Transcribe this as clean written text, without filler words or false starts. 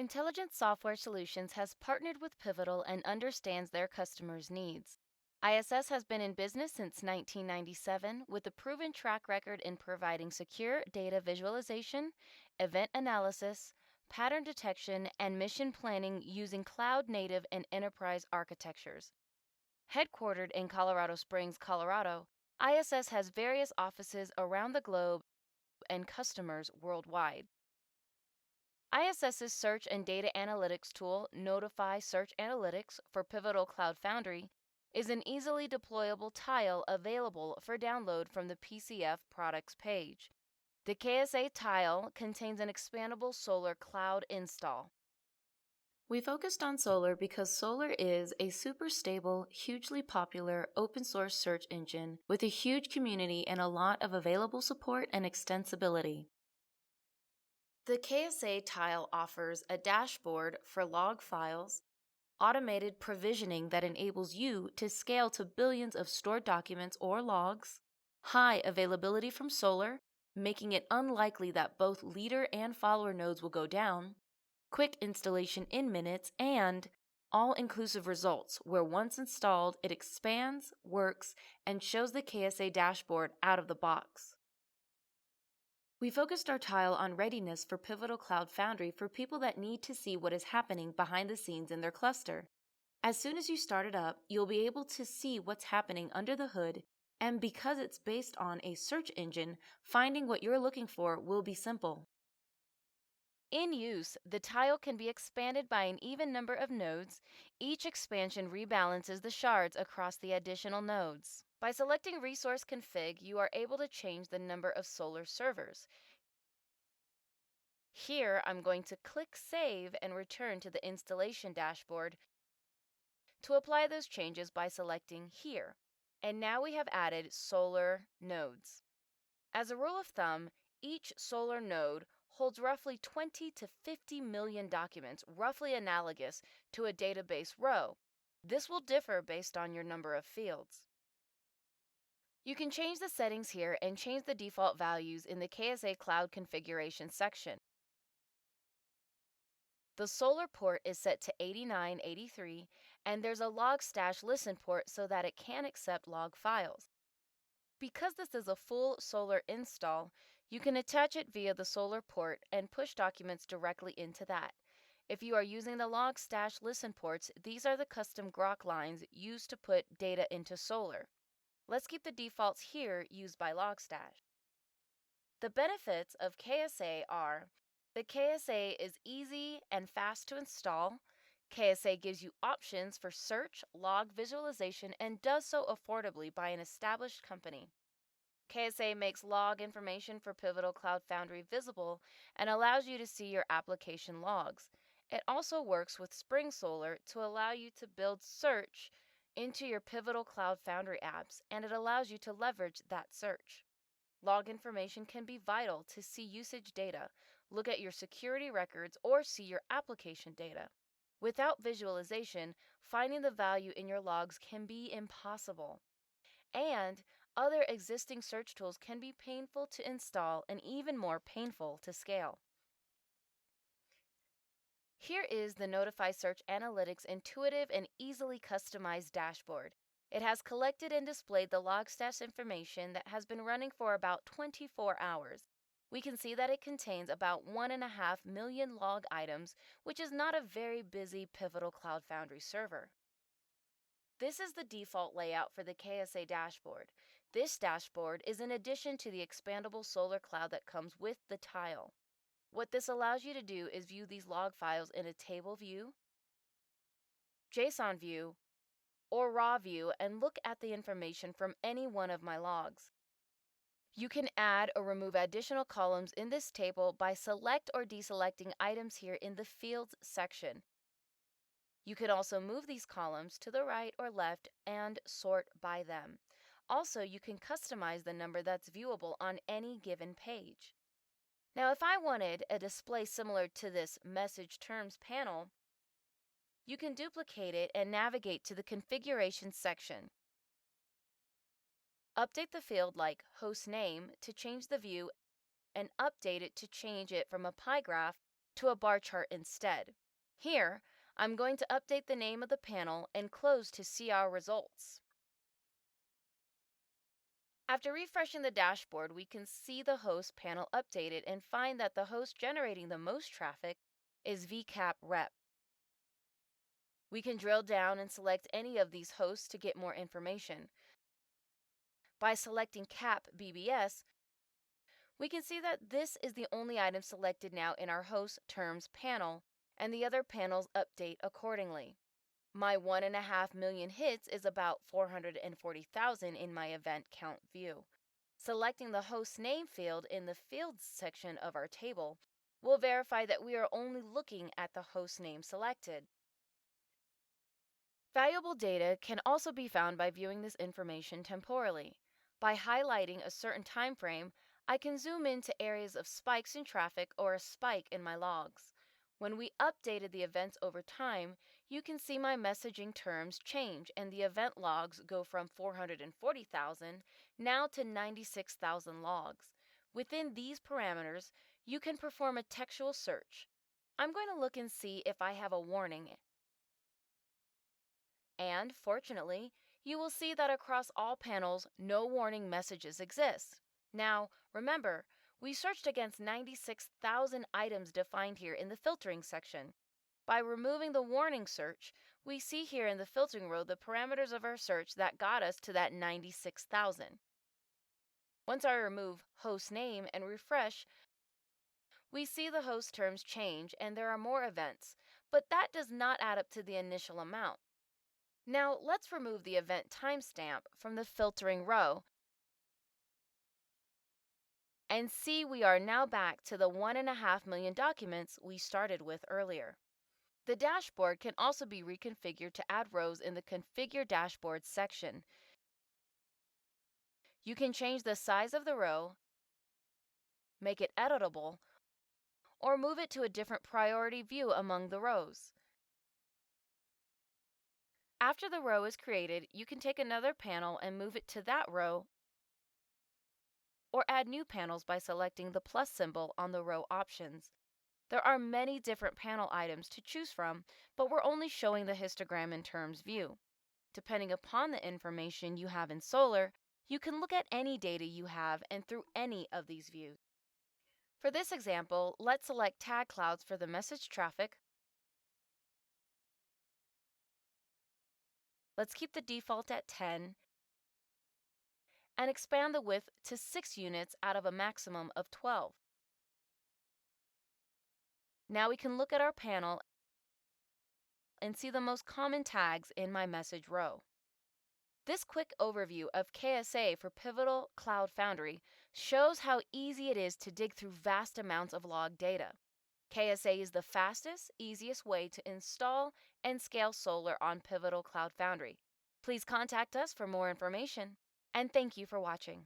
Intelligent Software Solutions has partnered with Pivotal and understands their customers' needs. ISS has been in business since 1997 with a proven track record in providing secure data visualization, event analysis, pattern detection, and mission planning using cloud-native and enterprise architectures. Headquartered in Colorado Springs, Colorado, ISS has various offices around the globe and customers worldwide. ISS's search and data analytics tool, Knowtify Search Analytics for Pivotal Cloud Foundry, is an easily deployable tile available for download from the PCF products page. The KSA tile contains an expandable Solar cloud install. We focused on Solar because Solar is a super stable, hugely popular open source search engine with a huge community and a lot of available support and extensibility. The KSA tile offers a dashboard for log files, automated provisioning that enables you to scale to billions of stored documents or logs, high availability from Solar, making it unlikely that both leader and follower nodes will go down, quick installation in minutes, and all-inclusive results where once installed it expands, works, and shows the KSA dashboard out of the box. We focused our tile on readiness for Pivotal Cloud Foundry for people that need to see what is happening behind the scenes in their cluster. As soon as you start it up, you'll be able to see what's happening under the hood, and because it's based on a search engine, finding what you're looking for will be simple. In use, the tile can be expanded by an even number of nodes. Each expansion rebalances the shards across the additional nodes. By selecting Resource Config, you are able to change the number of Solar servers. Here, I'm going to click Save and return to the installation dashboard to apply those changes by selecting here. And now we have added Solar nodes. As a rule of thumb, each Solar node holds roughly 20 to 50 million documents, roughly analogous to a database row. This will differ based on your number of fields. You can change the settings here and change the default values in the KSA Cloud Configuration section. The Solar port is set to 8983, and there's a log/stash listen port so that it can accept log files. Because this is a full Solar install, you can attach it via the Solar port and push documents directly into that. If you are using the log/stash listen ports, these are the custom grok lines used to put data into Solar. Let's keep the defaults here used by logstash. The benefits of KSA are: the KSA is easy and fast to install. KSA gives you options for search, log visualization, and does so affordably by an established company. KSA makes log information for Pivotal Cloud Foundry visible and allows you to see your application logs. It also works with Spring Solar to allow you to build search into your Pivotal Cloud Foundry apps, and it allows you to leverage that search. Log information can be vital to see usage data, look at your security records, or see your application data. Without visualization, finding the value in your logs can be impossible. And other existing search tools can be painful to install and even more painful to scale. Here is the Knowtify Search Analytics intuitive and easily customized dashboard. It has collected and displayed the logstash information that has been running for about 24 hours. We can see that it contains about 1.5 million log items, which is not a very busy Pivotal Cloud Foundry server. This is the default layout for the KSA dashboard. This dashboard is in addition to the expandable Solar cloud that comes with the tile. What this allows you to do is view these log files in a table view, JSON view, or raw view and look at the information from any one of my logs. You can add or remove additional columns in this table by select or deselecting items here in the Fields section. You can also move these columns to the right or left and sort by them. Also, you can customize the number that's viewable on any given page. Now, if I wanted a display similar to this Message Terms panel, you can duplicate it and navigate to the Configuration section. Update the field like host name to change the view and update it to change it from a pie graph to a bar chart instead. Here, I'm going to update the name of the panel and close to see our results. After refreshing the dashboard, we can see the host panel updated and find that the host generating the most traffic is VCAP Rep. We can drill down and select any of these hosts to get more information. By selecting CAP BBS, we can see that this is the only item selected now in our host terms panel, and the other panels update accordingly. My 1.5 million hits is about 440,000 in my event count view. Selecting the host name field in the fields section of our table will verify that we are only looking at the host name selected. Valuable data can also be found by viewing this information temporally. By highlighting a certain time frame, I can zoom into areas of spikes in traffic or a spike in my logs. When we updated the events over time, you can see my messaging terms change and the event logs go from 440,000 now to 96,000 logs. Within these parameters, you can perform a textual search. I'm going to look and see if I have a warning. And, fortunately, you will see that across all panels, no warning messages exist. Now, remember, we searched against 96,000 items defined here in the filtering section. By removing the warning search, we see here in the filtering row the parameters of our search that got us to that 96,000. Once I remove host name and refresh, we see the host terms change and there are more events, but that does not add up to the initial amount. Now let's remove the event timestamp from the filtering row and see we are now back to the 1.5 million documents we started with earlier. The dashboard can also be reconfigured to add rows in the Configure Dashboard section. You can change the size of the row, make it editable, or move it to a different priority view among the rows. After the row is created, you can take another panel and move it to that row or add new panels by selecting the plus symbol on the row options. There are many different panel items to choose from, but we're only showing the histogram in terms view. Depending upon the information you have in Solar, you can look at any data you have and through any of these views. For this example, let's select tag clouds for the message traffic. Let's keep the default at 10 and expand the width to 6 units out of a maximum of 12. Now we can look at our panel and see the most common tags in my message row. This quick overview of KSA for Pivotal Cloud Foundry shows how easy it is to dig through vast amounts of log data. KSA is the fastest, easiest way to install and scale Solar on Pivotal Cloud Foundry. Please contact us for more information, and thank you for watching.